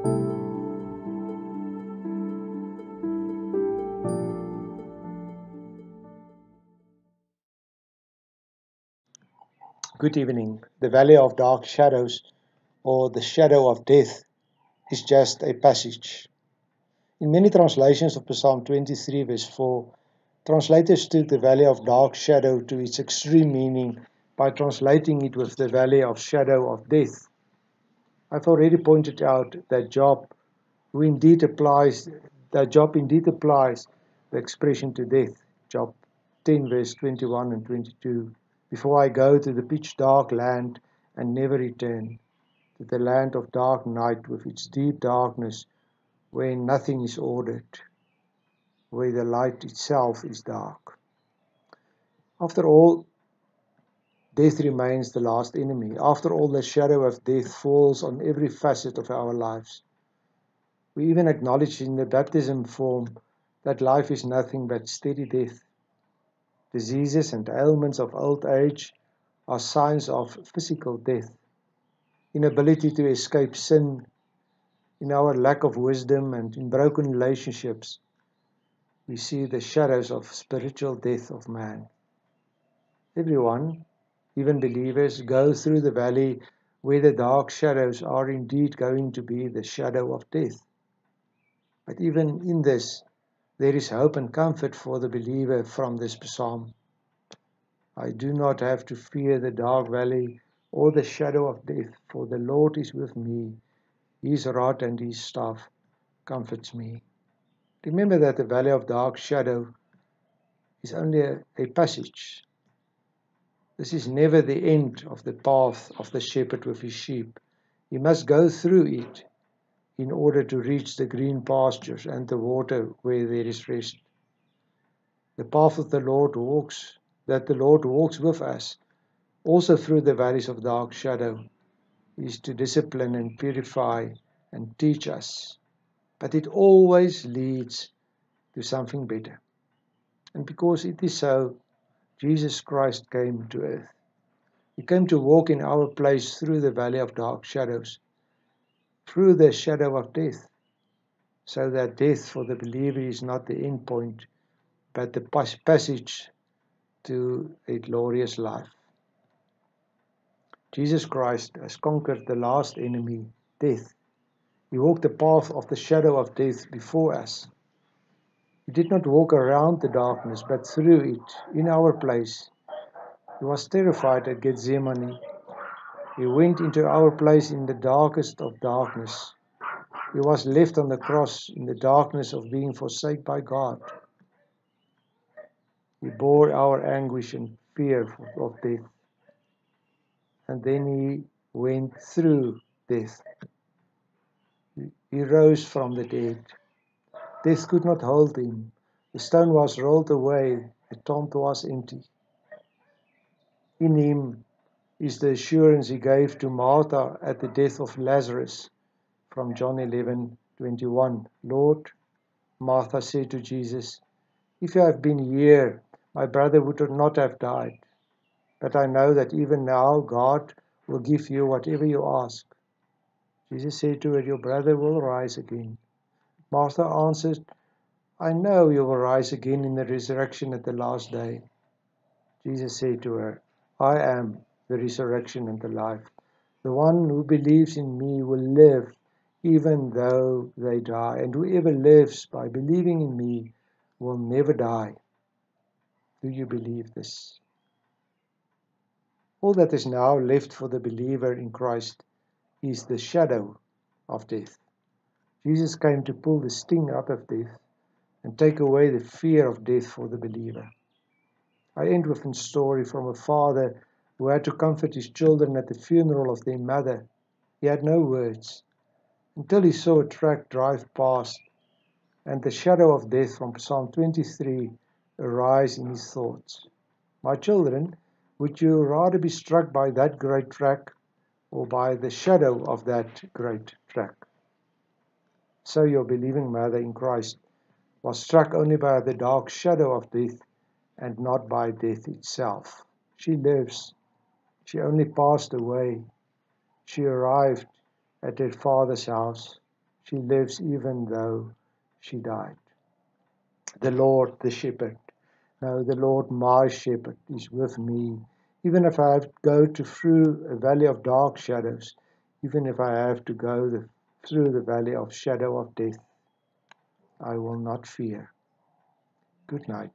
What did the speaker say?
Good evening. The Valley of Dark Shadows, or the Shadow of Death, is just a passage. In many translations of Psalm 23, verse 4, translators took the Valley of Dark Shadow to its extreme meaning by translating it with the Valley of Shadow of Death. I've already pointed out that Job indeed applies the expression to death. Job 10, verse 21 and 22. Before I go to the pitch dark land and never return, to the land of dark night with its deep darkness, where nothing is ordered, where the light itself is dark. After all, death remains the last enemy. After all, the shadow of death falls on every facet of our lives. We even acknowledge in the baptism form that life is nothing but steady death. Diseases and ailments of old age are signs of physical death. Inability to escape sin, in our lack of wisdom and in broken relationships, we see the shadows of spiritual death of man. Everyone, even believers, go through the valley where the dark shadows are indeed going to be the shadow of death. But even in this, there is hope and comfort for the believer from this psalm. I do not have to fear the dark valley or the shadow of death, for the Lord is with me. His rod and his staff comforts me. Remember that the valley of dark shadow is only a passage. This is never the end of the path of the shepherd with his sheep. He must go through it in order to reach the green pastures and the water where there is rest. The path of the Lord walks with us, also through the valleys of dark shadow, is to discipline and purify and teach us. But it always leads to something better. And because it is so, Jesus Christ came to earth. He came to walk in our place through the valley of dark shadows, through the shadow of death, so that death for the believer is not the end point, but the passage to a glorious life. Jesus Christ has conquered the last enemy, death. He walked the path of the shadow of death before us. He did not walk around the darkness, but through it, in our place. He was terrified at Gethsemane. He went into our place in the darkest of darkness. He was left on the cross in the darkness of being forsaken by God. He bore our anguish and fear of death. And then he went through death. He rose from the dead. Death could not hold him. The stone was rolled away. The tomb was empty. In him is the assurance he gave to Martha at the death of Lazarus from John 11:21. Lord, Martha said to Jesus, if you had been here, my brother would not have died. But I know that even now God will give you whatever you ask. Jesus said to her, your brother will rise again. Martha answered, I know you will rise again in the resurrection at the last day. Jesus said to her, I am the resurrection and the life. The one who believes in me will live even though they die, and whoever lives by believing in me will never die. Do you believe this? All that is now left for the believer in Christ is the shadow of death. Jesus came to pull the sting out of death and take away the fear of death for the believer. I end with a story from a father who had to comfort his children at the funeral of their mother. He had no words until he saw a truck drive past and the shadow of death from Psalm 23 arise in his thoughts. My children, would you rather be struck by that great truck or by the shadow of that great truck? So your believing mother in Christ was struck only by the dark shadow of death and not by death itself. She lives. She only passed away. She arrived at her father's house. She lives even though she died. The Lord, the shepherd. No, the Lord, my shepherd, is with me. Even if I have to go through a valley of dark shadows, even if I have to go through the valley of shadow of death, I will not fear. Good night.